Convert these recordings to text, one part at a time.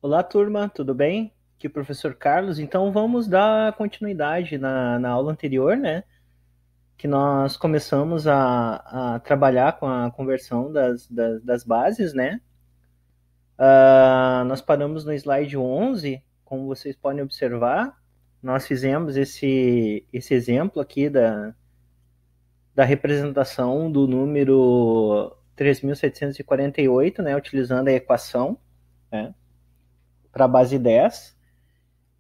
Olá, turma, tudo bem? Aqui é o professor Carlos. Então, vamos dar continuidade na aula anterior, né? Que nós começamos a trabalhar com a conversão das bases, né? Nós paramos no slide 11, como vocês podem observar. Nós fizemos esse exemplo aqui da representação do número 3.748, né? Utilizando a equação, né? Para a base 10.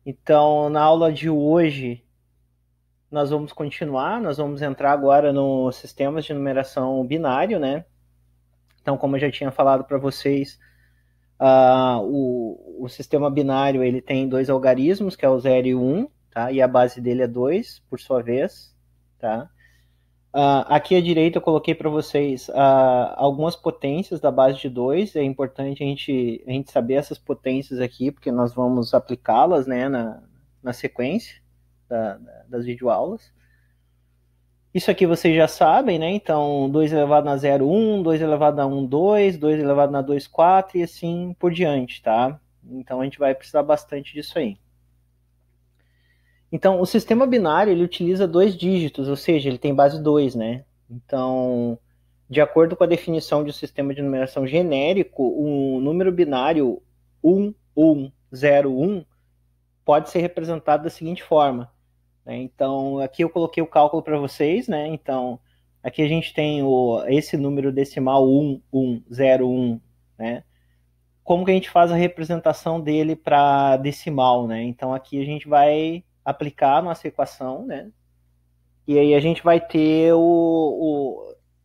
Então, na aula de hoje, nós vamos entrar agora nos sistemas de numeração binário, né? Então, como eu já tinha falado para vocês, o sistema binário ele tem dois algarismos, que é o 0 e o 1, tá? E a base dele é 2, por sua vez, tá? Aqui à direita eu coloquei para vocês algumas potências da base de 2. É importante a gente saber essas potências aqui, porque nós vamos aplicá-las, né, na sequência das videoaulas. Isso aqui vocês já sabem, né? Então, 2 elevado a 0, 1, 2 elevado a 1, 2, 2 elevado a 2, 4 e assim por diante, tá? Então, a gente vai precisar bastante disso aí. Então, o sistema binário, ele utiliza dois dígitos, ou seja, ele tem base 2, né? Então, de acordo com a definição de um sistema de numeração genérico, o número binário 1, 1, 0, 1 pode ser representado da seguinte forma, né? Então, aqui eu coloquei o cálculo para vocês, né? Então, aqui a gente tem esse número decimal 1101, né? Como que a gente faz a representação dele para decimal, né? Então, aqui a gente vai aplicar a nossa equação, né? E aí a gente vai ter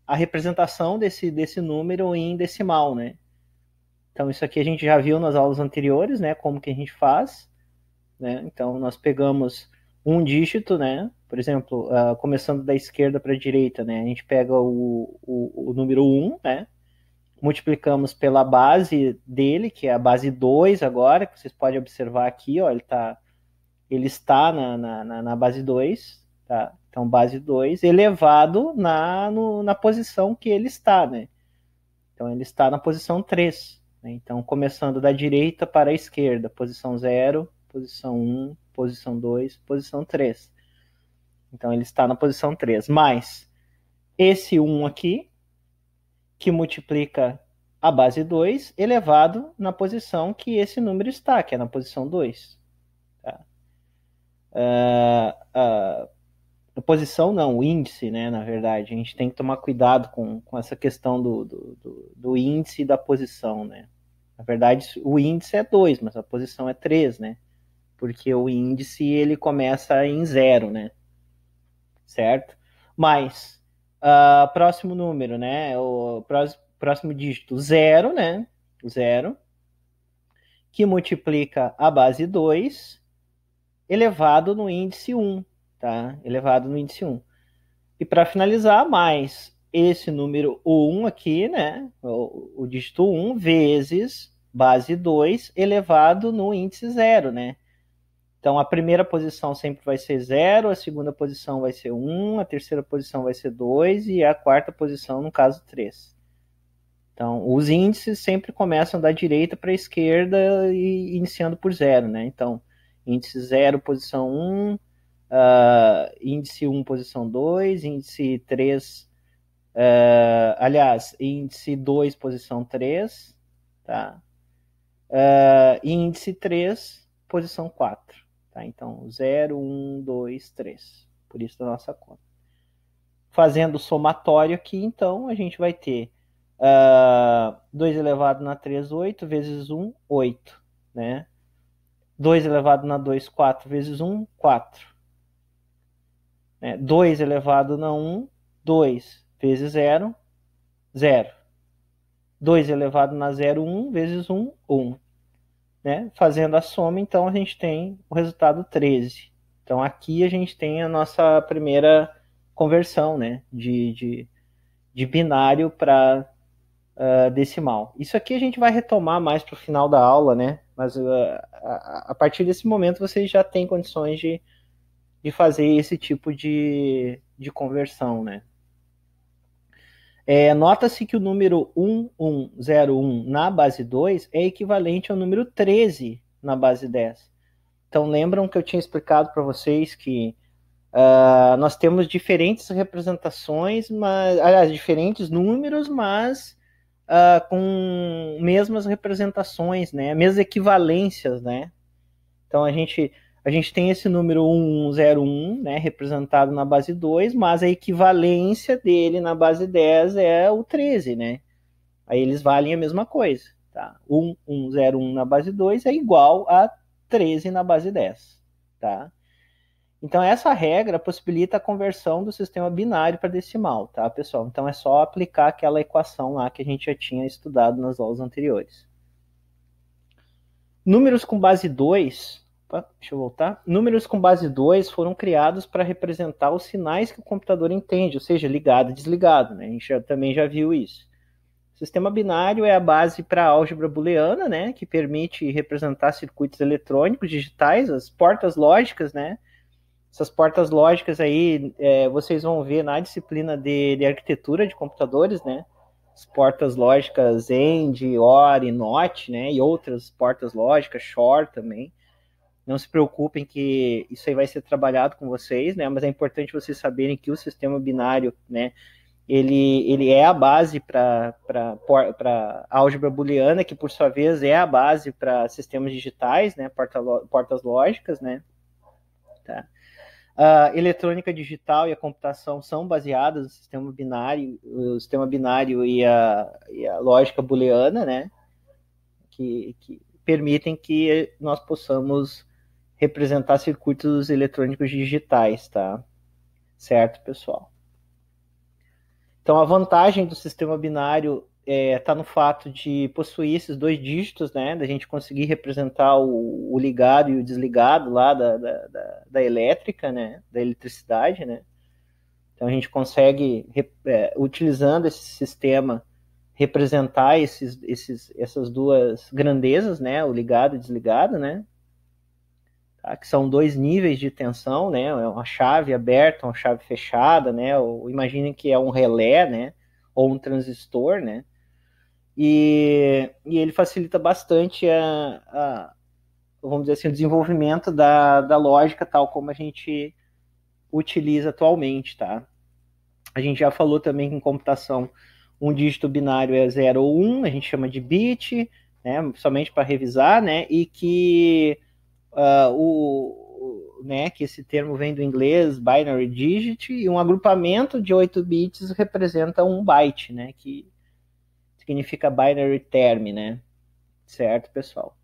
a representação desse número em decimal, né? Então, isso aqui a gente já viu nas aulas anteriores, né? Como que a gente faz, né? Então, nós pegamos um dígito, né? Por exemplo, começando da esquerda para a direita, né? A gente pega o número 1, né? Multiplicamos pela base dele, que é a base 2 agora, que vocês podem observar aqui, ó, ele está na base 2, tá? Então, base 2 elevado na posição que ele está, né? Então, ele está na posição 3, né? Então, começando da direita para a esquerda, posição 0, posição 1, posição 2, posição 3. Então, ele está na posição 3. Mais esse 1 aqui, que multiplica a base 2, elevado na posição que esse número está, que é na posição 2. Tá? A posição não, o índice, né, na verdade. A gente tem que tomar cuidado com essa questão do índice e da posição, né? Na verdade, o índice é 2, mas a posição é 3, né? Porque o índice ele começa em 0, né? Certo? Mas, próximo número, né? O próximo dígito, 0, né? 0, que multiplica a base 2 elevado no índice 1, tá? Elevado no índice 1. E para finalizar, mais esse número 1 aqui, né? O dígito 1 vezes base 2 elevado no índice 0, né? Então, a primeira posição sempre vai ser 0, a segunda posição vai ser 1, a terceira posição vai ser 2 e a quarta posição, no caso, 3. Então, os índices sempre começam da direita para a esquerda e iniciando por 0, né? Então, índice 0, posição 1, índice 1, posição 2, índice 3, aliás, índice 2, posição 3, tá? Índice 3, posição 4. Tá? Então, 0, 1, 2, 3. Por isso da nossa conta. Fazendo o somatório aqui, então, a gente vai ter 2 elevado na 3, 8, vezes 1, 8. Né? 2 elevado na 2, 4, vezes 1, 4. Né? 2 elevado na 1, 2, vezes 0, 0. 2 elevado na 0, 1, vezes 1, 1. Né? Fazendo a soma, então a gente tem o resultado 13. Então aqui a gente tem a nossa primeira conversão, né? De binário para decimal. Isso aqui a gente vai retomar mais para o final da aula, né? Mas a partir desse momento vocês já têm condições de fazer esse tipo de conversão, né? Nota-se que o número 1101 na base 2 é equivalente ao número 13 na base 10. Então, lembram que eu tinha explicado para vocês que nós temos diferentes representações, aliás, diferentes números, mas com mesmas representações, né? Mesmas equivalências, né? Então, a gente tem esse número 1101, né, representado na base 2, mas a equivalência dele na base 10 é o 13, né? Aí eles valem a mesma coisa, tá? 1101 na base 2 é igual a 13 na base 10, tá? Então, essa regra possibilita a conversão do sistema binário para decimal, tá, pessoal? Então, é só aplicar aquela equação lá que a gente já tinha estudado nas aulas anteriores. Números com base 2, deixa eu voltar. Números com base 2 foram criados para representar os sinais que o computador entende, ou seja, ligado e desligado, né? A gente também já viu isso. O sistema binário é a base para a álgebra booleana, né, que permite representar circuitos eletrônicos digitais, as portas lógicas, né? Essas portas lógicas aí, vocês vão ver na disciplina de arquitetura de computadores, né? As portas lógicas AND, OR e NOT, né? E outras portas lógicas, SHOR também. Não se preocupem que isso aí vai ser trabalhado com vocês, né? Mas é importante vocês saberem que o sistema binário, né? Ele é a base para álgebra booleana, que por sua vez é a base para sistemas digitais, né? Portas lógicas, né? Tá? A eletrônica digital e a computação são baseadas no sistema binário, e a lógica booleana, né? Que permitem que nós possamos representar circuitos eletrônicos digitais, tá? Certo, pessoal? Então, a vantagem do sistema binário está no fato de possuir esses 2 dígitos, né? Da gente conseguir representar o ligado e o desligado lá da elétrica, né? Da eletricidade, né? Então, a gente consegue, utilizando esse sistema, representar essas 2 grandezas, né? O ligado e o desligado, né? Tá? Que são 2 níveis de tensão, né? Uma chave aberta, uma chave fechada, né? Imaginem que é um relé, né? Ou um transistor, né? E ele facilita bastante vamos dizer assim, o desenvolvimento da lógica tal como a gente utiliza atualmente, tá? A gente já falou também que em computação um dígito binário é 0 ou 1, a gente chama de bit, né? Somente para revisar, né? E que né, que esse termo vem do inglês binary digit, e um agrupamento de 8 bits representa 1 byte, né? Que significa binary term, né? Certo, pessoal?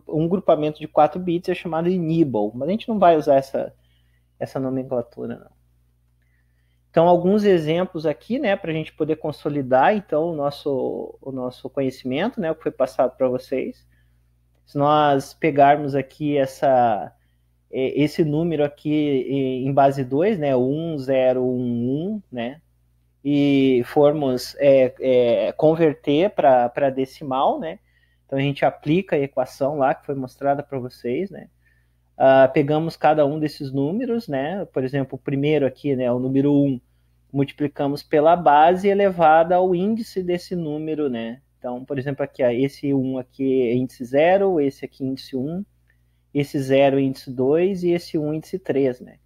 Um grupamento de 4 bits é chamado de nibble, mas a gente não vai usar essa nomenclatura, não. Então, alguns exemplos aqui, né, para a gente poder consolidar, então, o nosso conhecimento, né, o que foi passado para vocês. Se nós pegarmos aqui esse número aqui em base 2, né, 1011, né, e formos converter para decimal, né? Então a gente aplica a equação lá que foi mostrada para vocês, né? Pegamos cada um desses números, né? Por exemplo, o primeiro aqui, né, o número 1, multiplicamos pela base elevada ao índice desse número, né? Então, por exemplo, aqui, esse 1 aqui é índice 0, esse aqui é índice 1, esse 0 é índice 2 e esse 1 índice 3, né?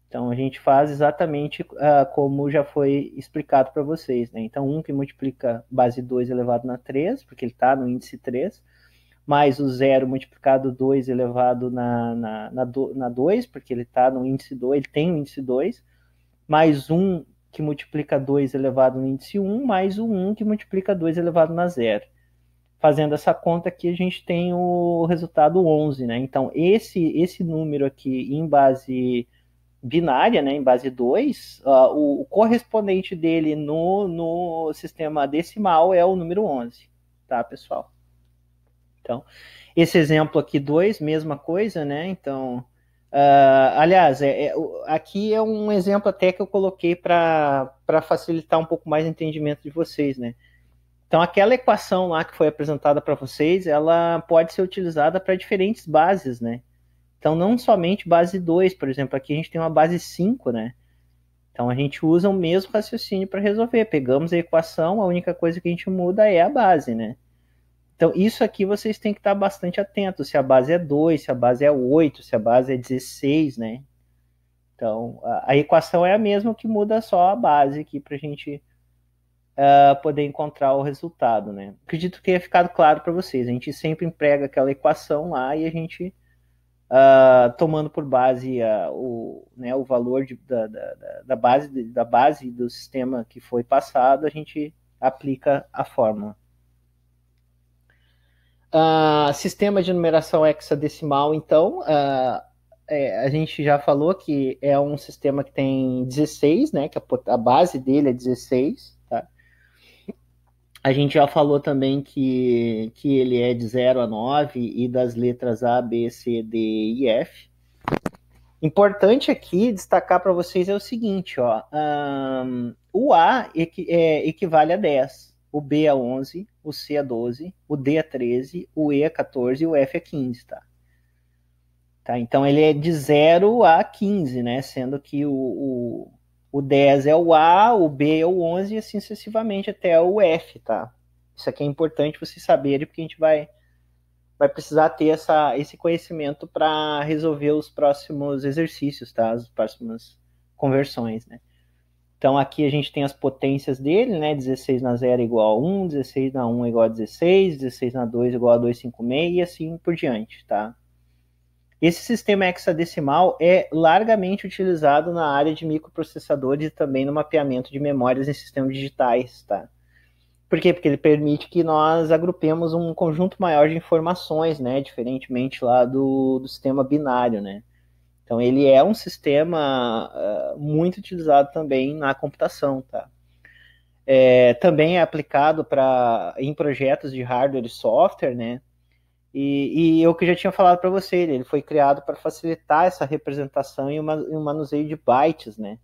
Então, a gente faz exatamente como já foi explicado para vocês, né? Então, 1 que multiplica base 2 elevado na 3, porque ele está no índice 3, mais o 0 multiplicado 2 elevado na 2, porque ele está no índice 2, ele tem o índice 2, mais 1 que multiplica 2 elevado no índice 1, mais o 1 que multiplica 2 elevado na 0. Fazendo essa conta aqui, a gente tem o resultado 11, né? Então, esse número aqui em base binária, né, em base 2, o correspondente dele no sistema decimal é o número 11, tá, pessoal? Então, esse exemplo aqui 2, mesma coisa, né? Então, aliás, aqui é um exemplo até que eu coloquei para facilitar um pouco mais o entendimento de vocês, né? Então, aquela equação lá que foi apresentada para vocês, ela pode ser utilizada para diferentes bases, né? Então, não somente base 2, por exemplo, aqui a gente tem uma base 5, né? Então a gente usa o mesmo raciocínio para resolver. Pegamos a equação, a única coisa que a gente muda é a base, né? Então isso aqui vocês têm que estar bastante atentos, se a base é 2, se a base é 8, se a base é 16, né? Então a equação é a mesma, que muda só a base aqui para a gente poder encontrar o resultado, né? Acredito que tenha ficado claro para vocês. A gente sempre emprega aquela equação lá e a gente, tomando por base o valor da base do sistema que foi passado, a gente aplica a fórmula. Sistema de numeração hexadecimal, então, a gente já falou que é um sistema que tem 16, né? Que a base dele é 16, tá? A gente já falou também que ele é de 0 a 9 e das letras A, B, C, D e F. Importante aqui destacar para vocês é o seguinte, ó, o A equivale a 10, o B a 11, o C a 12, o D a 13, o E a 14 e o F a 15, tá? Então ele é de 0 a 15, né? Sendo que o 10 é o A, o B é o 11 e assim sucessivamente até o F, tá? Isso aqui é importante vocês saberem, porque a gente vai precisar ter esse conhecimento para resolver os próximos exercícios, tá? As próximas conversões, né? Então aqui a gente tem as potências dele, né? 16 na 0 igual a 1, 16 na 1 igual a 16, 16 na 2 igual a 256 e assim por diante, tá? Esse sistema hexadecimal é largamente utilizado na área de microprocessadores e também no mapeamento de memórias em sistemas digitais, tá? Por quê? Porque ele permite que nós agrupemos um conjunto maior de informações, né? Diferentemente lá do sistema binário, né? Então ele é um sistema muito utilizado também na computação, tá? Também é aplicado em projetos de hardware e software, né? E eu que já tinha falado para você, ele foi criado para facilitar essa representação e um manuseio de bytes, né?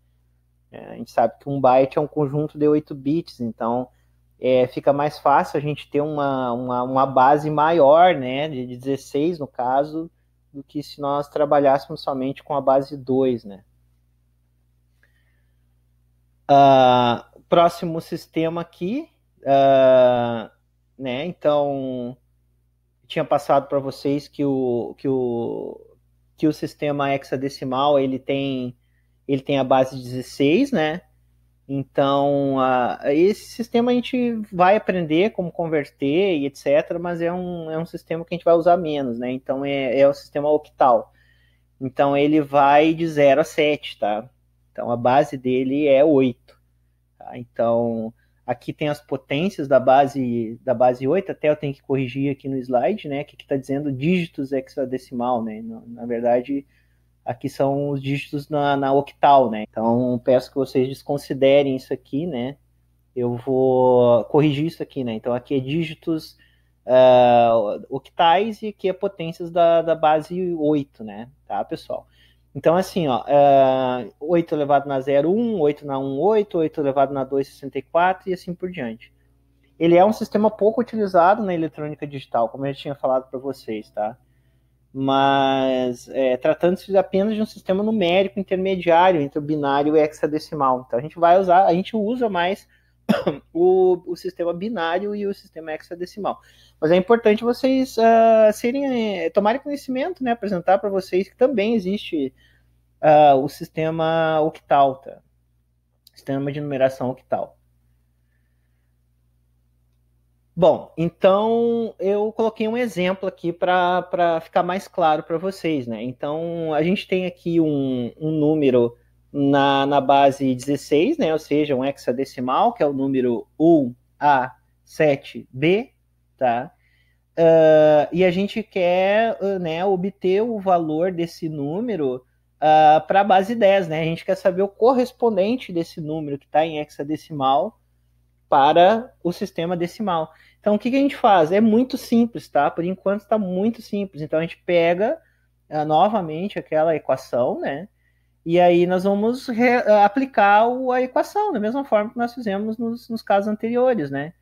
A gente sabe que um byte é um conjunto de 8 bits, então fica mais fácil a gente ter uma base maior, né, de 16 no caso, do que se nós trabalhássemos somente com a base 2, né? Próximo sistema aqui, né, então tinha passado para vocês que o sistema hexadecimal ele tem a base 16, né? Então, esse sistema a gente vai aprender como converter e etc., mas é um sistema que a gente vai usar menos, né? Então, é o sistema octal. Então, ele vai de 0 a 7, tá? Então, a base dele é 8. Tá? Então, aqui tem as potências da base 8, até eu tenho que corrigir aqui no slide, né? Que está dizendo dígitos hexadecimal, né? Na verdade, aqui são os dígitos na octal, né? Então, peço que vocês desconsiderem isso aqui, né? Eu vou corrigir isso aqui, né? Então, aqui é dígitos octais e aqui é potências da base 8, né? Tá, pessoal? Então, assim, ó, 8 elevado na 0, 1, 8 na 1, 8, 8 elevado na 2, 64 e assim por diante. Ele é um sistema pouco utilizado na eletrônica digital, como eu já tinha falado para vocês, tá? Mas tratando-se apenas de um sistema numérico intermediário entre o binário e o hexadecimal. Então a gente usa mais o sistema binário e o sistema hexadecimal. Mas é importante vocês tomarem conhecimento, né, apresentar para vocês que também existe o sistema octal, tá? Sistema de numeração octal. Bom, então eu coloquei um exemplo aqui para ficar mais claro para vocês, né? Então a gente tem aqui um número na base 16, né? Ou seja, um hexadecimal, que é o número 1A7B, tá? E a gente quer né, obter o valor desse número para a base 10, né? A gente quer saber o correspondente desse número que está em hexadecimal para o sistema decimal. Então, o que a gente faz? É muito simples, tá? Por enquanto está muito simples. Então, a gente pega novamente aquela equação, né? E aí nós vamos aplicar a equação da mesma forma que nós fizemos nos casos anteriores, né?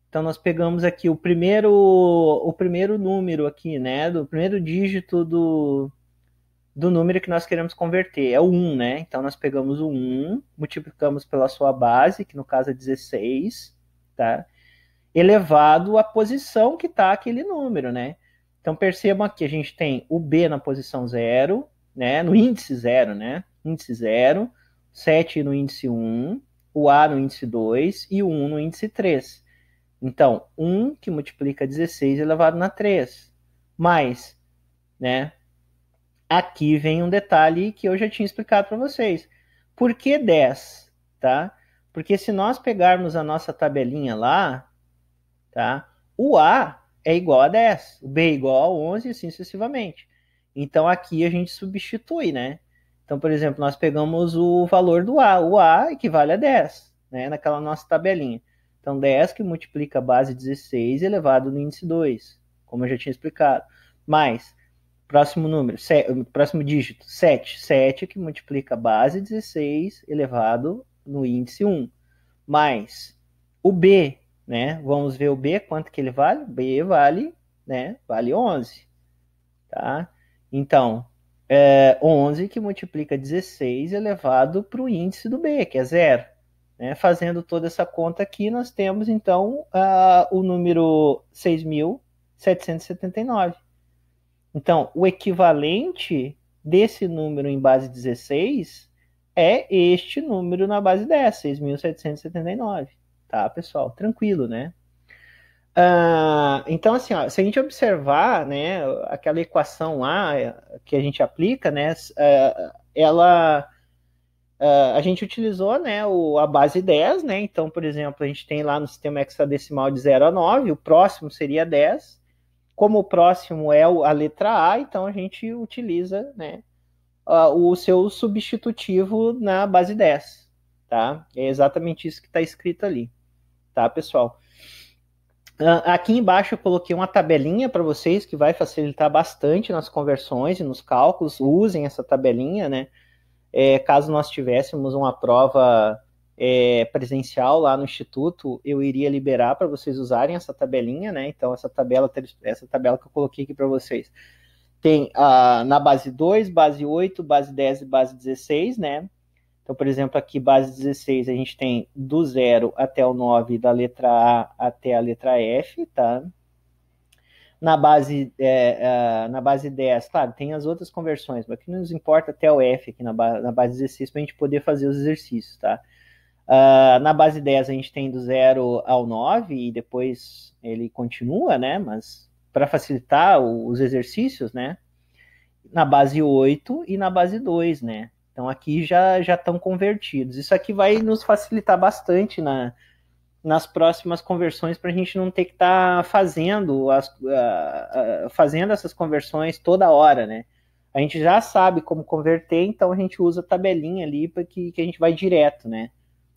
Então, nós pegamos aqui o primeiro número aqui, né? Do primeiro dígito do número que nós queremos converter. É o 1, né? Então, nós pegamos o 1, multiplicamos pela sua base, que no caso é 16, tá? Elevado à posição que está aquele número, né? Então, percebam aqui, a gente tem o B na posição 0, né? No índice 0, né? Índice 0, 7 no índice 1, o A no índice 2 e o 1 no índice 3. Então, 1 que multiplica 16 elevado na 3, mais, né? Aqui vem um detalhe que eu já tinha explicado para vocês. Por que 10? Tá? Porque se nós pegarmos a nossa tabelinha lá, tá? O A é igual a 10, o B é igual a 11 e assim sucessivamente. Então aqui a gente substitui, né? Então, por exemplo, nós pegamos o valor do A. O A equivale a 10, né? Naquela nossa tabelinha. Então, 10 que multiplica a base 16 elevado no índice 2, como eu já tinha explicado. Mais, próximo número, próximo dígito, 7. 7 que multiplica a base 16 elevado no índice 1. Mais, o B, né? Vamos ver o B, quanto que ele vale? O B vale, né? Vale 11, tá? Então, 11 que multiplica 16 elevado para o índice do B, que é 0. Né? Fazendo toda essa conta aqui, nós temos, então, o número 6.779. Então, o equivalente desse número em base 16 é este número na base 10, 6.779. Tá, pessoal? Tranquilo, né? Então, assim, ó, se a gente observar, né, aquela equação lá que a gente aplica, né, a gente utilizou, né, a base 10, né, então, por exemplo, a gente tem lá no sistema hexadecimal de 0 a 9, o próximo seria 10, como o próximo é a letra A, então a gente utiliza, né, o seu substitutivo na base 10, tá? É exatamente isso que está escrito ali, tá, pessoal? Aqui embaixo eu coloquei uma tabelinha para vocês que vai facilitar bastante nas conversões e nos cálculos. Usem essa tabelinha, né? Caso nós tivéssemos uma prova presencial lá no Instituto, eu iria liberar para vocês usarem essa tabelinha, né? Então, essa tabela que eu coloquei aqui para vocês tem na base 2, base 8, base 10 e base 16, né? Então, por exemplo, aqui, base 16, a gente tem do 0 até o 9, da letra A até a letra F, tá? Na base 10, claro, tem as outras conversões, mas aqui nos importa até o F, aqui na base 16, para a gente poder fazer os exercícios, tá? Na base 10, a gente tem do 0 ao 9, e depois ele continua, né? Mas para facilitar os exercícios, né? Na base 8 e na base 2, né? Então aqui já estão convertidos. Isso aqui vai nos facilitar bastante nas próximas conversões para a gente não ter que estar fazendo essas conversões toda hora, né? A gente já sabe como converter, então a gente usa a tabelinha ali para que a gente vai direto, né?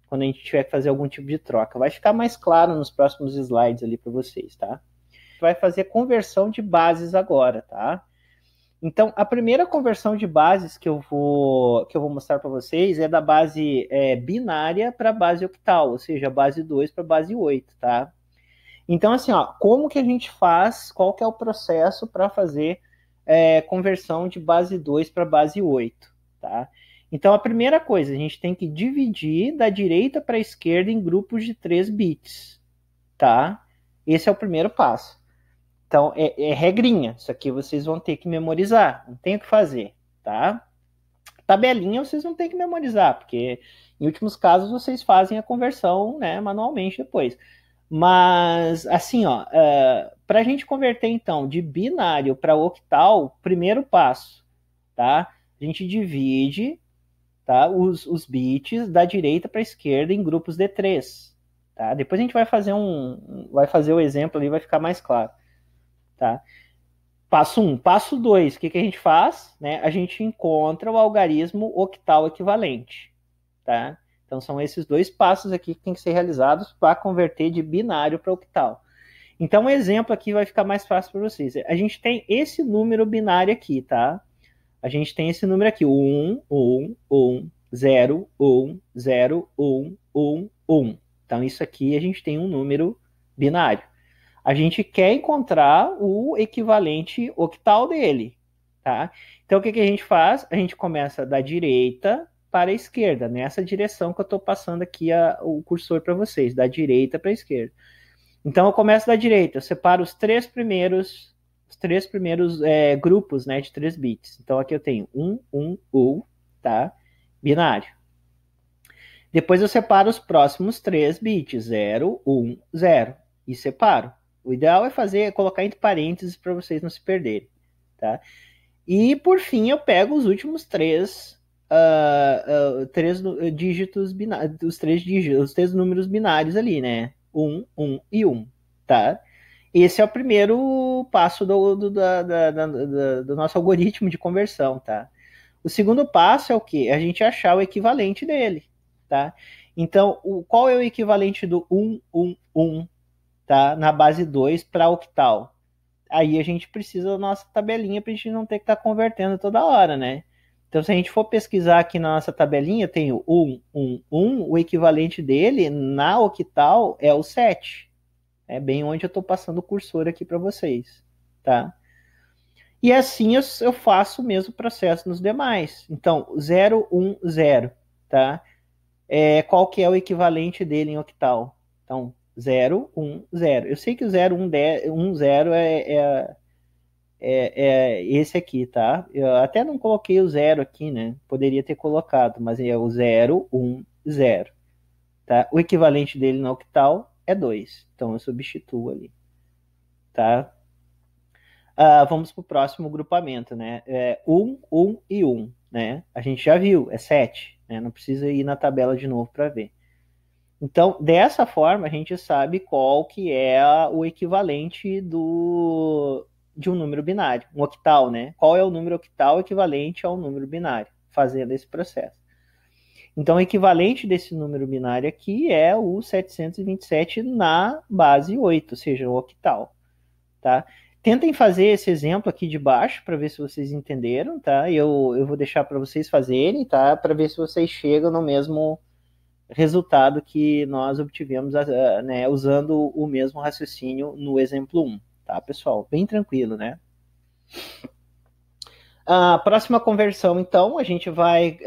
Quando a gente tiver que fazer algum tipo de troca. Vai ficar mais claro nos próximos slides ali para vocês, tá? Vai fazer conversão de bases agora, tá? Então, a primeira conversão de bases que eu vou mostrar para vocês é da base binária para a base octal, ou seja, base 2 para a base 8, tá? Então, assim, ó, como que a gente faz, qual que é o processo para fazer conversão de base 2 para base 8, tá? Então, a primeira coisa, a gente tem que dividir da direita para a esquerda em grupos de 3 bits, tá? Esse é o primeiro passo. Então, é regrinha. Isso aqui vocês vão ter que memorizar. Não tem o que fazer, tá? Tabelinha vocês não tem que memorizar, porque em últimos casos vocês fazem a conversão, né, manualmente depois. Mas, assim, ó, para a gente converter, então, de binário para octal, primeiro passo, tá? A gente divide, tá, os bits da direita para a esquerda em grupos de 3, tá? Depois a gente vai fazer o exemplo ali, vai ficar mais claro. Tá? Passo 1. Passo 2, o que a gente faz? Né? A gente encontra o algarismo octal equivalente. Tá? Então, são esses dois passos aqui que tem que ser realizados para converter de binário para octal. Então, um exemplo aqui vai ficar mais fácil para vocês. A gente tem esse número binário aqui, tá? A gente tem esse número aqui, 1, 1, 1, 0, 1, 0, 1, 1, 1. Então, isso aqui a gente tem um número binário. A gente quer encontrar o equivalente octal dele, tá? Então, o que a gente faz? A gente começa da direita para a esquerda, nessa direção que eu estou passando aqui o cursor para vocês, da direita para a esquerda. Então, eu começo da direita, eu separo os três primeiros grupos, né, de 3 bits. Então, aqui eu tenho 1, 1, 1, tá? Binário. Depois eu separo os próximos 3 bits, 0, 1, 0, e separo. O ideal é colocar entre parênteses para vocês não se perderem, tá? E por fim eu pego os últimos três dígitos binários, os três números binários ali, né? 1, 1 e 1, tá? Esse é o primeiro passo do nosso algoritmo de conversão, tá? O segundo passo é o quê? A gente achar o equivalente dele, tá? Então, qual é o equivalente do 1, 1, 1, tá? Na base 2 para octal? Aí a gente precisa da nossa tabelinha para a gente não ter que estar convertendo toda hora, né? Então, se a gente for pesquisar aqui na nossa tabelinha, tem o 1, 1, 1, o equivalente dele na octal é o 7. É bem onde eu estou passando o cursor aqui para vocês, tá? E assim eu faço o mesmo processo nos demais. Então, 0, 1, 0, tá? Qual que é o equivalente dele em octal? Então, 0, 1, 0. Eu sei que o 0, 1, 0 é esse aqui, tá? Eu até não coloquei o 0 aqui, né? Poderia ter colocado, mas é o 0, 1, 0. Tá? O equivalente dele no octal é 2. Então, eu substituo ali, tá? Vamos para o próximo grupamento, né? 1, 1 e 1, né? A gente já viu, é 7, né? Não precisa ir na tabela de novo para ver. Então, dessa forma, a gente sabe qual que é o equivalente de um número binário, um octal, né? Qual é o número octal equivalente ao número binário, fazendo esse processo. Então, o equivalente desse número binário aqui é o 727 na base 8, ou seja, o octal, tá? Tentem fazer esse exemplo aqui de baixo para ver se vocês entenderam, tá? Eu vou deixar para vocês fazerem, tá? Para ver se vocês chegam no mesmo resultado que nós obtivemos, né, usando o mesmo raciocínio no exemplo 1, tá, pessoal? Bem tranquilo, né? A próxima conversão, então, a gente vai...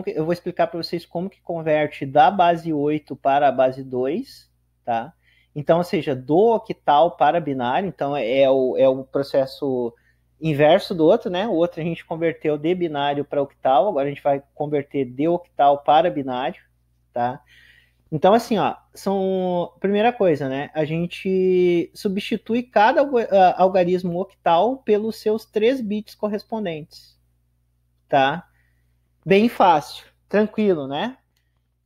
eu vou explicar para vocês como que converte da base 8 para a base 2, tá? Então, ou seja, do octal para binário, então é o processo inverso do outro, né? O outro a gente converteu de binário para octal, agora a gente vai converter de octal para binário, tá? Então, assim, ó, primeira coisa, né? A gente substitui cada algarismo octal pelos seus 3 bits correspondentes, tá? Bem fácil, tranquilo, né?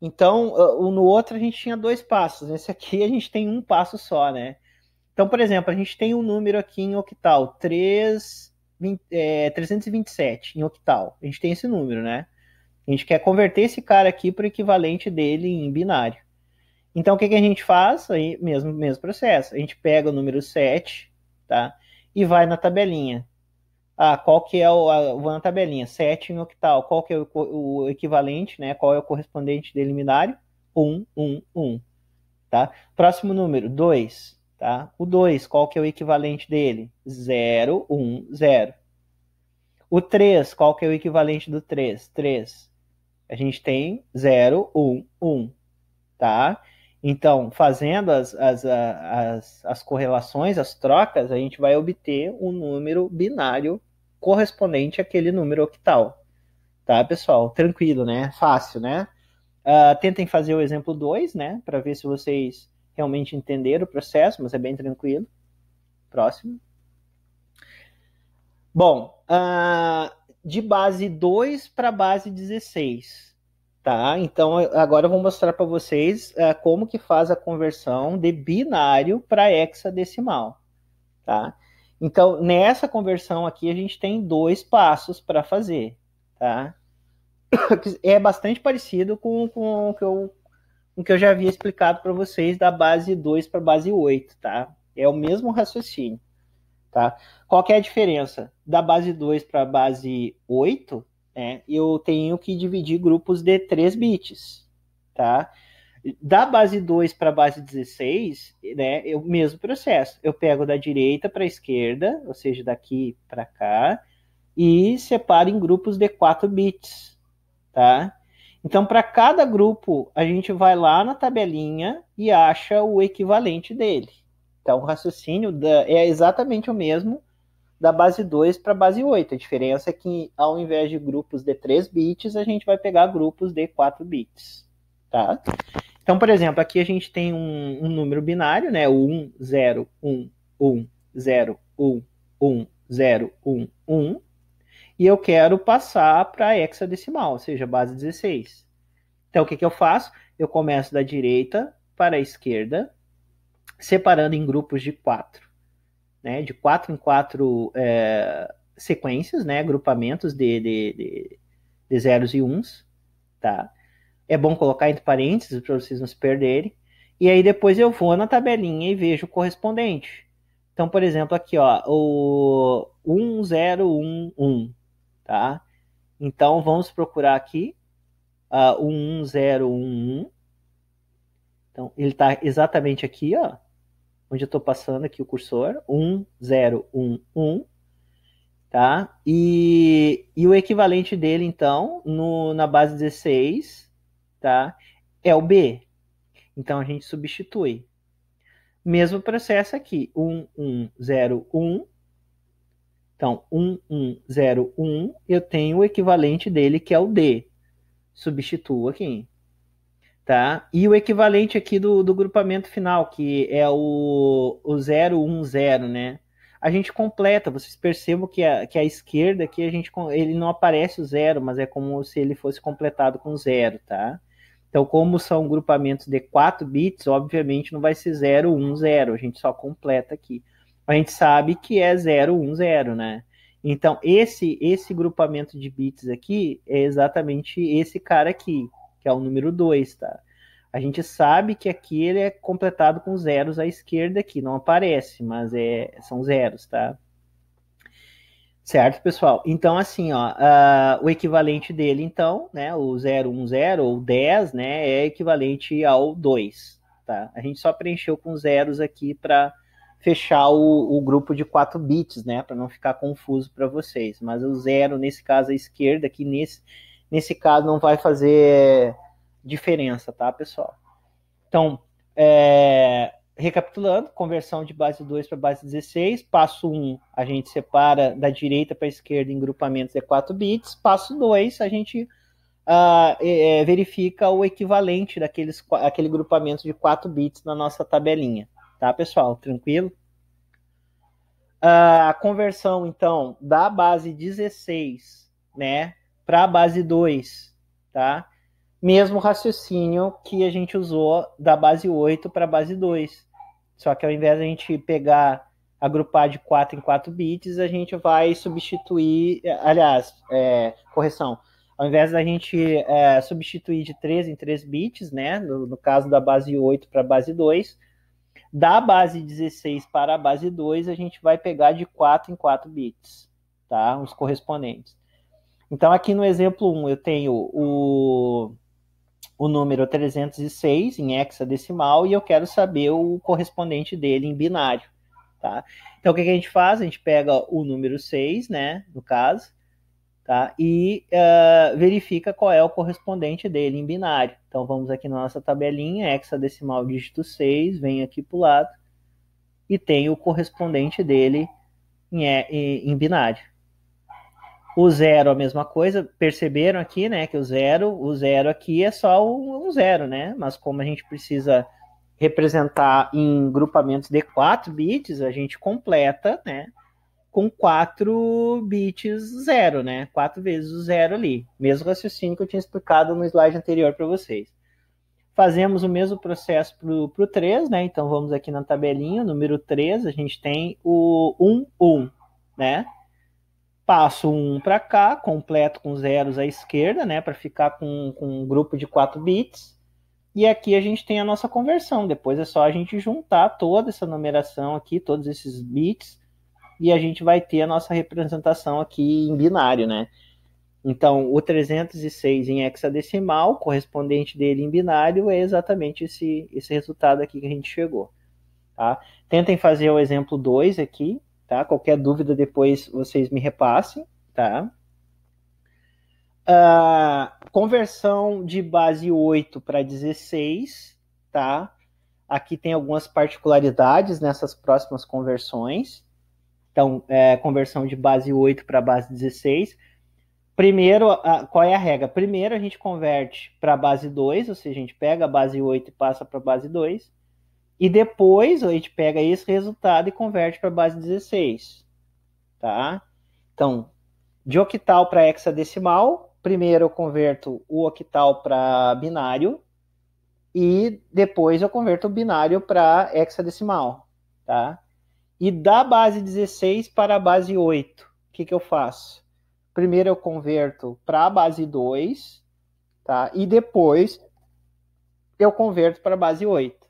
Então, no outro a gente tinha 2 passos, nesse aqui a gente tem um passo só, né? Então, por exemplo, a gente tem um número aqui em octal, 327 em octal. A gente tem esse número, né? A gente quer converter esse cara aqui para o equivalente dele em binário. Então, o que a gente faz? Aí, mesmo processo. A gente pega o número 7, tá? E vai na tabelinha. Qual que é vou na tabelinha. 7 em octal. Qual que é o equivalente, né? Qual é o correspondente dele em binário? 1, 1, 1. Tá? Próximo número, 2. Tá? O 2, qual que é o equivalente dele? 0, 1, 0. O 3, qual que é o equivalente do 3? 3. A gente tem 0, 1, 1. Tá? Então, fazendo as correlações, as trocas, a gente vai obter um número binário correspondente àquele número octal. Tá, pessoal? Tranquilo, né? Fácil, né? Tentem fazer o exemplo 2, né? Para ver se vocês realmente entenderam o processo, mas é bem tranquilo. Próximo. Bom, de base 2 para base 16. Tá? Então, agora eu vou mostrar para vocês como que faz a conversão de binário para hexadecimal. Tá? Então, nessa conversão aqui, a gente tem 2 passos para fazer. Tá? É bastante parecido com o que eu já havia explicado para vocês da base 2 para base 8. Tá? É o mesmo raciocínio. Tá? Qual que é a diferença? Da base 2 para a base 8, eu tenho que dividir grupos de 3 bits. Tá? Da base 2 para a base 16, né, é o mesmo processo. Eu pego da direita para a esquerda, ou seja, daqui para cá, e separa em grupos de 4 bits, tá? Então, para cada grupo, a gente vai lá na tabelinha e acha o equivalente dele. Então, o raciocínio é exatamente o mesmo da base 2 para a base 8. A diferença é que, ao invés de grupos de 3 bits, a gente vai pegar grupos de 4 bits, tá? Então, por exemplo, aqui a gente tem um número binário, né? O 1, 0, 1, 1, 0, 1, 1, 0, 1, 1. E eu quero passar para hexadecimal, ou seja, base 16. Então, o que eu faço? Eu começo da direita para a esquerda, separando em grupos de 4. Né? De 4 em 4 sequências, né? Agrupamentos de zeros e uns. Tá? É bom colocar entre parênteses para vocês não se perderem. E aí depois eu vou na tabelinha e vejo o correspondente. Então, por exemplo, aqui, ó, o 1011, tá? Então, vamos procurar aqui o 1011. Então, ele está exatamente aqui, ó, onde eu estou passando aqui o cursor, 1011, tá? E o equivalente dele, então, na base 16, tá? É o B. Então, a gente substitui. Mesmo processo aqui, 1101. Então, 1101, eu tenho o equivalente dele, que é o D. Substituo aqui. Tá? E o equivalente aqui do grupamento final, que é o 010, né? A gente completa, vocês percebam que a esquerda aqui, ele não aparece o 0, mas é como se ele fosse completado com 0, tá? Então, como são grupamentos de 4 bits, obviamente não vai ser 010, a gente só completa aqui. A gente sabe que é 010, né? Então, esse grupamento de bits aqui é exatamente esse cara aqui, que é o número 2, tá? A gente sabe que aqui ele é completado com zeros à esquerda aqui, não aparece, mas são zeros, tá? Certo, pessoal? Então, assim, ó, o equivalente dele, então, né, o 010 ou 10, né, é equivalente ao 2, tá? A gente só preencheu com zeros aqui para fechar o grupo de 4 bits, né, para não ficar confuso para vocês. Mas o 0, nesse caso, à esquerda, aqui nesse caso não vai fazer diferença, tá, pessoal? Então, recapitulando, conversão de base 2 para base 16. Passo 1, a gente separa da direita para a esquerda em grupamentos de 4 bits. Passo 2, a gente verifica o equivalente daquele grupamento de 4 bits na nossa tabelinha. Tá, pessoal? Tranquilo? A conversão, então, da base 16, né, para a base 2, tá? Mesmo raciocínio que a gente usou da base 8 para a base 2. Só que ao invés de a gente pegar, agrupar de 4 em 4 bits, a gente vai substituir, aliás, correção, ao invés da gente substituir de 3 em 3 bits, né, no caso da base 8 para a base 2, da base 16 para a base 2, a gente vai pegar de 4 em 4 bits, tá, os correspondentes. Então, aqui no exemplo 1, eu tenho o número 306 em hexadecimal e eu quero saber o correspondente dele em binário, tá? Então, o que a gente faz? A gente pega o número 6, né, no caso, tá? E verifica qual é o correspondente dele em binário. Então, vamos aqui na nossa tabelinha, hexadecimal dígito 6, vem aqui para o lado e tem o correspondente dele em binário. O 0, a mesma coisa, perceberam aqui, né, que o zero aqui é só um 0, né, mas como a gente precisa representar em grupamentos de 4 bits, a gente completa, né, com 4 bits 0, né, 4 vezes o 0 ali, mesmo raciocínio que eu tinha explicado no slide anterior para vocês. Fazemos o mesmo processo para o 3, né, então vamos aqui na tabelinha, número 3, a gente tem o 1, né, passo 1 para cá, completo com zeros à esquerda, né, para ficar com um grupo de 4 bits. E aqui a gente tem a nossa conversão. Depois é só a gente juntar toda essa numeração aqui, todos esses bits, e a gente vai ter a nossa representação aqui em binário, né? Então, o 306 em hexadecimal, correspondente dele em binário, é exatamente esse resultado aqui que a gente chegou. Tá? Tentem fazer o exemplo 2 aqui, tá? Qualquer dúvida depois vocês me repassem. tá? Conversão de base 8 para 16, tá? Aqui tem algumas particularidades nessas próximas conversões. Então, conversão de base 8 para base 16. Primeiro, qual é a regra? Primeiro a gente converte para a base 2, ou seja, a gente pega a base 8 e passa para a base 2. E depois a gente pega esse resultado e converte para a base 16. Tá? Então, de octal para hexadecimal, primeiro eu converto o octal para binário e depois eu converto o binário para hexadecimal, tá? E da base 16 para a base 8, o que eu faço? Primeiro eu converto para a base 2, tá? E depois eu converto para a base 8,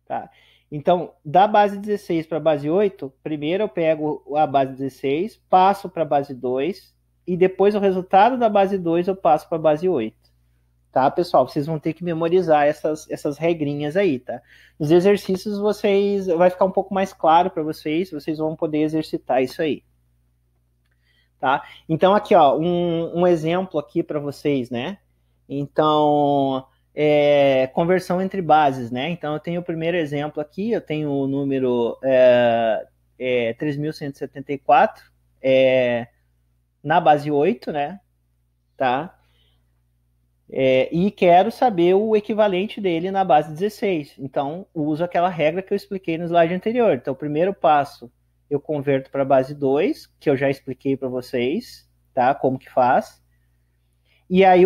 tá? Então, da base 16 para a base 8, primeiro eu pego a base 16, passo para a base 2, e depois o resultado da base 2 eu passo para a base 8. Tá, pessoal? Vocês vão ter que memorizar essas regrinhas aí, tá? Nos exercícios vai ficar um pouco mais claro para vocês vão poder exercitar isso aí. Tá? Então, aqui, ó, um exemplo aqui para vocês, né? Então, conversão entre bases, né? Então, eu tenho o primeiro exemplo aqui, eu tenho o número 3.174 na base 8, né? Tá? E quero saber o equivalente dele na base 16. Então, uso aquela regra que eu expliquei no slide anterior. Então, o primeiro passo, eu converto para a base 2, que eu já expliquei para vocês, tá? Como que faz. E aí,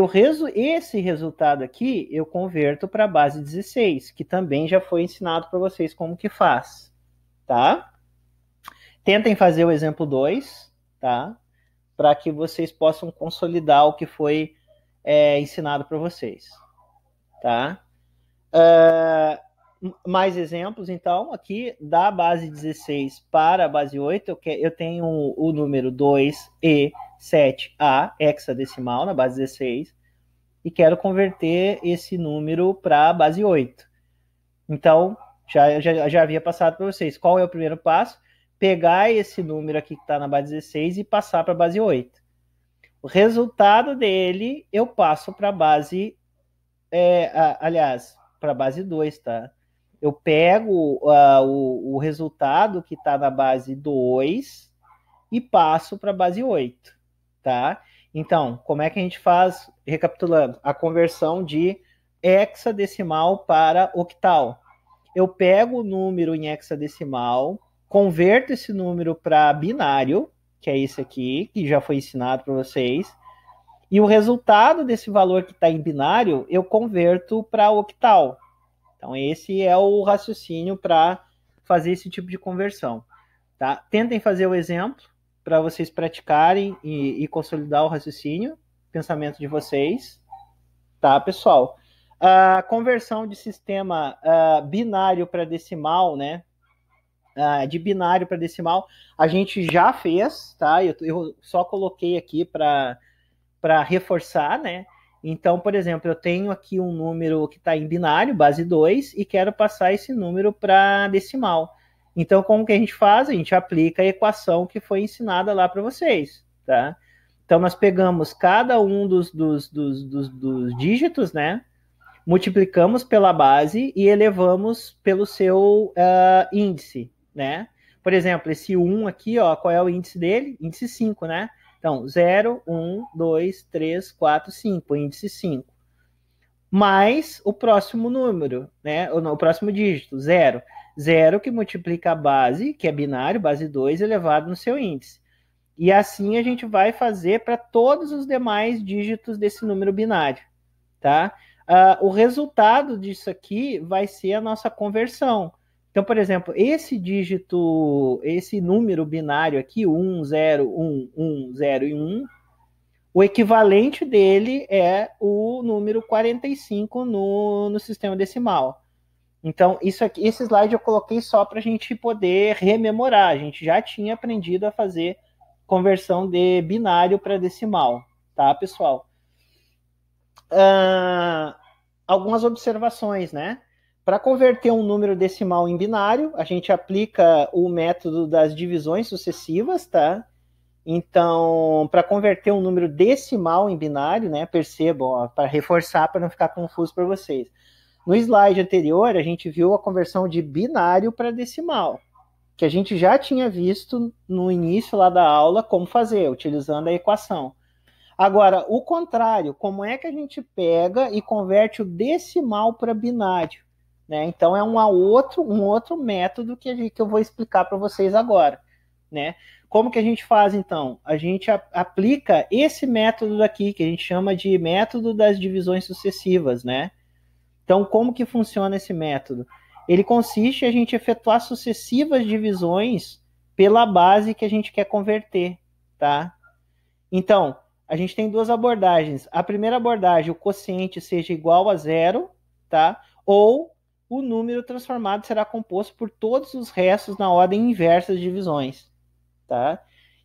esse resultado aqui, eu converto para a base 16, que também já foi ensinado para vocês como que faz, tá? Tentem fazer o exemplo 2, tá? Para que vocês possam consolidar o que foi ensinado para vocês, tá? Mais exemplos, então, aqui da base 16 para a base 8, eu tenho o número 2E7A hexadecimal na base 16 e quero converter esse número para a base 8. Então, já havia passado para vocês. Qual é o primeiro passo? Pegar esse número aqui que está na base 16 e passar para a base 8. O resultado dele eu passo para a base, para a base 2, tá? Eu pego o resultado que está na base 2 e passo para a base 8, tá? Então, como é que a gente faz, recapitulando, a conversão de hexadecimal para octal? Eu pego o número em hexadecimal, converto esse número para binário, que é esse aqui, que já foi ensinado para vocês, e o resultado desse valor que está em binário, eu converto para octal. Então, esse é o raciocínio para fazer esse tipo de conversão. Tá? Tentem fazer o exemplo para vocês praticarem e consolidar o raciocínio, pensamento de vocês. Tá, pessoal? A conversão de sistema binário para decimal, né? De binário para decimal, a gente já fez, tá? Eu só coloquei aqui para reforçar, né? Então, por exemplo, eu tenho aqui um número que está em binário, base 2, e quero passar esse número para decimal. Então, como que a gente faz? A gente aplica a equação que foi ensinada lá para vocês, tá? Então, nós pegamos cada um dos dígitos, né? Multiplicamos pela base e elevamos pelo seu índice, né? Por exemplo, esse 1 aqui, ó, qual é o índice dele? Índice 5, né? Então, 0, 1, 2, 3, 4, 5, índice 5. Mais o próximo número, né? O próximo dígito, 0. 0 que multiplica a base, que é binário, base 2, elevado no seu índice. E assim a gente vai fazer para todos os demais dígitos desse número binário, tá? O resultado disso aqui vai ser a nossa conversão. Então, por exemplo, esse número binário aqui, 1, 0, 1, 1, 0 e 1, o equivalente dele é o número 45 no sistema decimal. Então, esse slide eu coloquei só para a gente poder rememorar. A gente já tinha aprendido a fazer conversão de binário para decimal, tá, pessoal? Algumas observações, né? Para converter um número decimal em binário, a gente aplica o método das divisões sucessivas, tá? Então, para converter um número decimal em binário, né, percebam, para reforçar, para não ficar confuso para vocês. No slide anterior, a gente viu a conversão de binário para decimal, que a gente já tinha visto no início lá da aula como fazer, utilizando a equação. Agora, o contrário, como é que a gente pega e converte o decimal para binário? Né? Então, é um outro método que eu vou explicar para vocês agora. Né? Como que a gente faz, então? A gente aplica esse método daqui, que a gente chama de método das divisões sucessivas. Né? Então, como que funciona esse método? Ele consiste em a gente efetuar sucessivas divisões pela base que a gente quer converter. Tá? Então, a gente tem duas abordagens. A primeira abordagem, o quociente seja igual a zero, tá? Ou o número transformado será composto por todos os restos na ordem inversa de divisões, tá?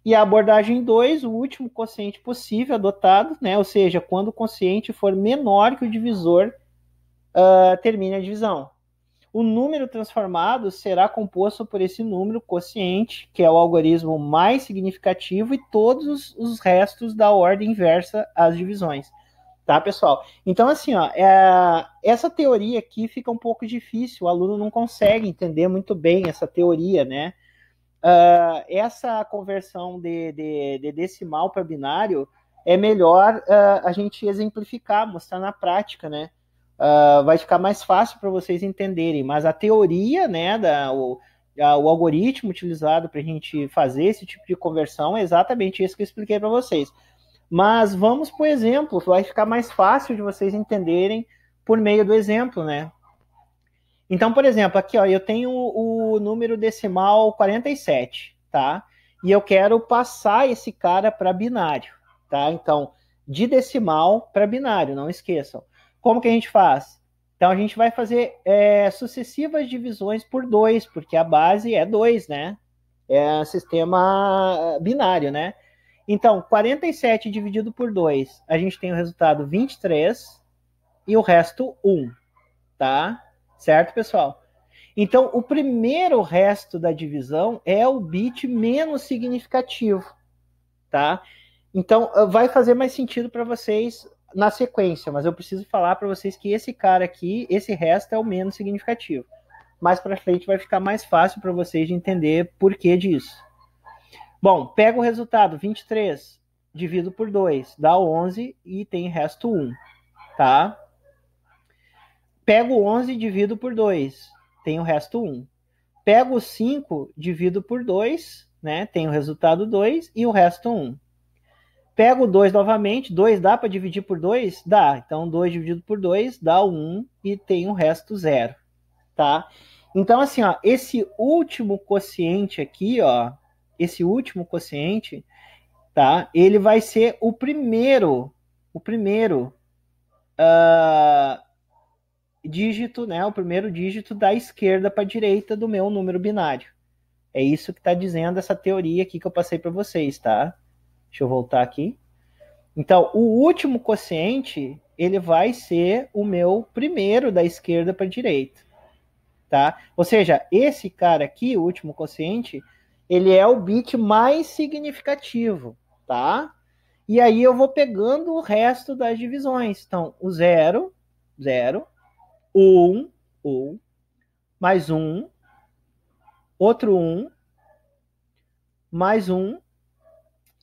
E a abordagem 2, o último quociente possível adotado, né? Ou seja, quando o quociente for menor que o divisor, termine a divisão. O número transformado será composto por esse número quociente, que é o algarismo mais significativo, e todos os restos da ordem inversa às divisões. Tá, pessoal? Então, assim, ó, essa teoria aqui fica um pouco difícil, o aluno não consegue entender muito bem essa teoria, né? Essa conversão de decimal para binário é melhor a gente exemplificar, mostrar na prática, né? Vai ficar mais fácil para vocês entenderem, mas a teoria, né, o algoritmo utilizado para a gente fazer esse tipo de conversão é exatamente isso que eu expliquei para vocês. Mas vamos para o exemplo, vai ficar mais fácil de vocês entenderem por meio do exemplo, né? Então, por exemplo, aqui ó, eu tenho o número decimal 47, tá? E eu quero passar esse cara para binário, tá? Então, de decimal para binário, não esqueçam. Como que a gente faz? Então, a gente vai fazer sucessivas divisões por 2, porque a base é 2, né? É sistema binário, né? Então, 47 dividido por 2, a gente tem o resultado 23 e o resto 1, tá? Certo, pessoal? Então, o primeiro resto da divisão é o bit menos significativo, tá? Então, vai fazer mais sentido para vocês na sequência, mas eu preciso falar para vocês que esse cara aqui, esse resto é o menos significativo. Mais para frente vai ficar mais fácil para vocês de entender por que disso. Bom, pega o resultado, 23 divido por 2, dá 11 e tem resto 1, tá? Pego o 11 divido por 2, tem o resto 1. Pego o 5 divido por 2, né? Tem o resultado 2 e o resto 1. Pego o 2 novamente, 2 dá para dividir por 2? Dá. Então, 2 dividido por 2 dá 1 e tem o resto 0, tá? Então, assim, ó, esse último quociente aqui, ó, esse último quociente, tá? Ele vai ser o primeiro dígito, né? O primeiro dígito da esquerda para a direita do meu número binário. É isso que está dizendo essa teoria aqui que eu passei para vocês, tá? Deixa eu voltar aqui. Então, o último quociente, ele vai ser o meu primeiro da esquerda para a direita, tá? Ou seja, esse cara aqui, o último quociente, ele é o bit mais significativo, tá? E aí eu vou pegando o resto das divisões. Então, o 0, 0, 1, 1, mais 1, outro 1, mais 1,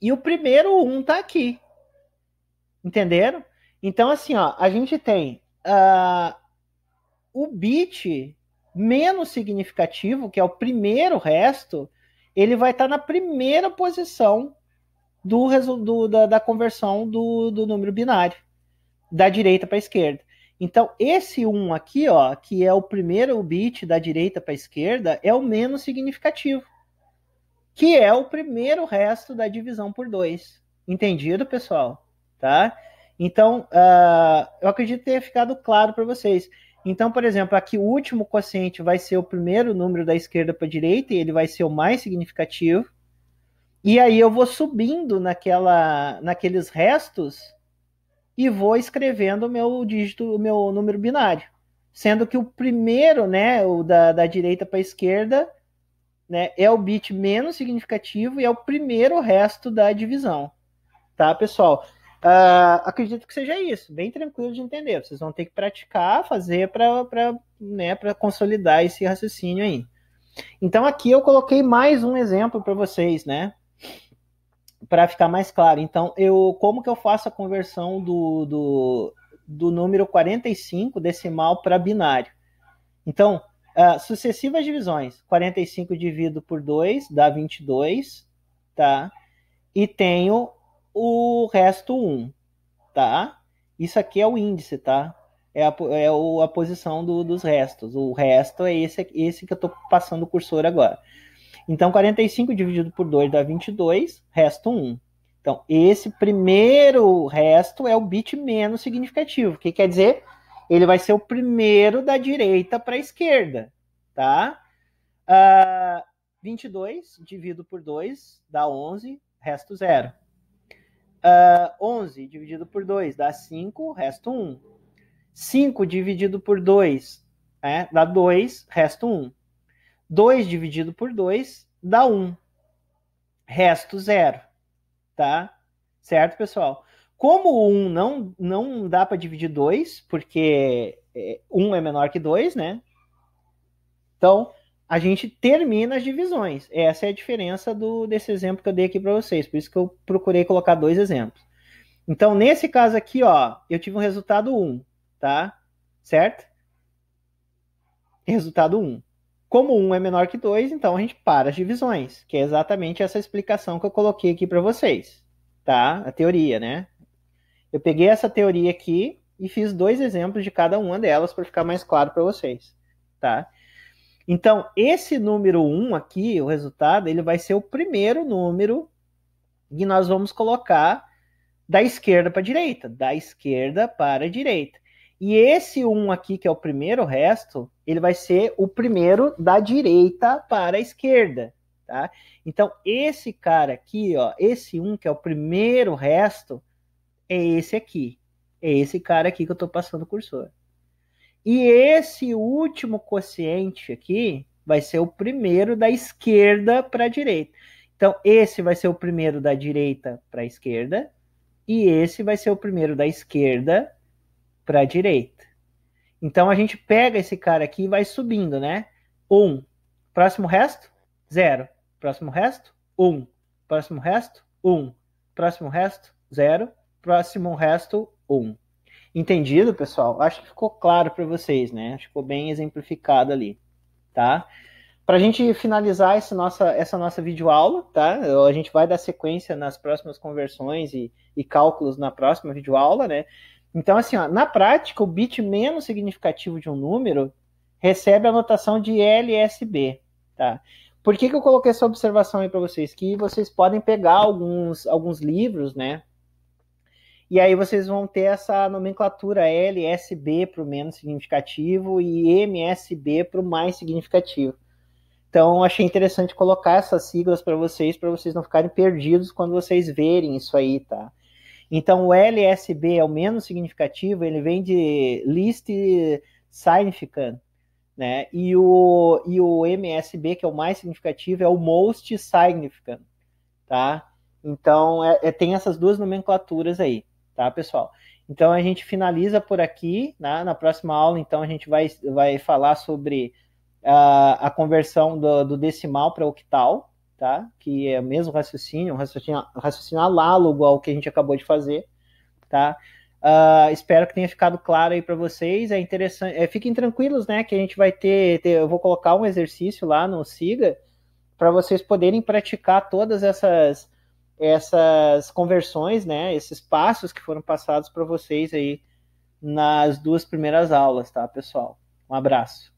e o primeiro 1 tá aqui. Entenderam? Então, assim, ó, a gente tem o bit menos significativo, que é o primeiro resto, ele vai estar na primeira posição da conversão do número binário, da direita para a esquerda. Então, esse 1 aqui, ó, que é o primeiro bit da direita para a esquerda, é o menos significativo, que é o primeiro resto da divisão por 2. Entendido, pessoal? Tá? Então, eu acredito ter ficado claro para vocês. Então, por exemplo, aqui o último quociente vai ser o primeiro número da esquerda para a direita, e ele vai ser o mais significativo. E aí eu vou subindo naqueles restos e vou escrevendo o meu dígito, o meu número binário. Sendo que o primeiro, né, o da direita para a esquerda, né, é o bit menos significativo e é o primeiro resto da divisão, tá, pessoal? Acredito que seja isso, bem tranquilo de entender. Vocês vão ter que praticar, fazer para né, consolidar esse raciocínio aí. Então aqui eu coloquei mais um exemplo para vocês, né? Para ficar mais claro. Então, como que eu faço a conversão do número 45 decimal para binário? Então, sucessivas divisões. 45 dividido por 2 dá 22, tá? E tenho o resto 1, tá? Isso aqui é o índice, tá? A posição dos restos. O resto é esse que eu estou passando o cursor agora. Então, 45 dividido por 2 dá 22, resto 1. Então, esse primeiro resto é o bit menos significativo. O que quer dizer? Ele vai ser o primeiro da direita para a esquerda, tá? 22 dividido por 2 dá 11, resto 0. 11 dividido por 2 dá 5, resto 1. 5 dividido por 2 dá 2, resto 1. 2 dividido por 2 dá 1, resto 0, tá? Certo, pessoal? Como o 1 não dá para dividir 2, porque 1 é menor que 2, né? Então, a gente termina as divisões. Essa é a diferença desse exemplo que eu dei aqui para vocês. Por isso que eu procurei colocar 2 exemplos. Então, nesse caso aqui, ó, eu tive um resultado 1, tá? Certo? Resultado 1. Como 1 é menor que 2, então a gente para as divisões, que é exatamente essa explicação que eu coloquei aqui para vocês, tá? A teoria, né? Eu peguei essa teoria aqui e fiz 2 exemplos de cada uma delas para ficar mais claro para vocês, tá? Então, esse número 1 aqui, o resultado, ele vai ser o primeiro número que nós vamos colocar da esquerda para a direita, da esquerda para a direita. E esse 1 aqui, que é o primeiro resto, ele vai ser o primeiro da direita para a esquerda, tá? Então, esse cara aqui, ó, esse 1 que é o primeiro resto, é esse aqui. É esse cara aqui que eu estou passando o cursor. E esse último quociente aqui vai ser o primeiro da esquerda para a direita. Então, esse vai ser o primeiro da direita para a esquerda, e esse vai ser o primeiro da esquerda para a direita. Então, a gente pega esse cara aqui e vai subindo, né? 1. Próximo resto, 0. Próximo resto, 1. Próximo resto, 1. Próximo resto, 0. Próximo resto, 1. Entendido, pessoal? Acho que ficou claro para vocês, né? Ficou bem exemplificado ali, tá? Para a gente finalizar essa nossa videoaula, tá? A gente vai dar sequência nas próximas conversões e cálculos na próxima videoaula, né? Então, assim, ó, na prática, o bit menos significativo de um número recebe a notação de LSB, tá? Por que eu coloquei essa observação aí para vocês? Que vocês podem pegar alguns livros, né? E aí vocês vão ter essa nomenclatura LSB para o menos significativo e MSB para o mais significativo. Então, achei interessante colocar essas siglas para vocês não ficarem perdidos quando vocês verem isso aí, tá? Então, o LSB é o menos significativo, ele vem de Least Significant, né? E o MSB, que é o mais significativo, é o Most Significant, tá? Então, tem essas duas nomenclaturas aí, tá, pessoal? Então, a gente finaliza por aqui, né? Na próxima aula, então, a gente vai falar sobre a conversão do decimal para octal, tá? Que é o mesmo raciocínio, um raciocínio análogo ao que a gente acabou de fazer, tá? Espero que tenha ficado claro aí para vocês. É interessante, fiquem tranquilos, né? Que a gente vai eu vou colocar um exercício lá no Siga para vocês poderem praticar todas essas conversões, né? Esses passos que foram passados para vocês aí nas 2 primeiras aulas, tá, pessoal? Um abraço.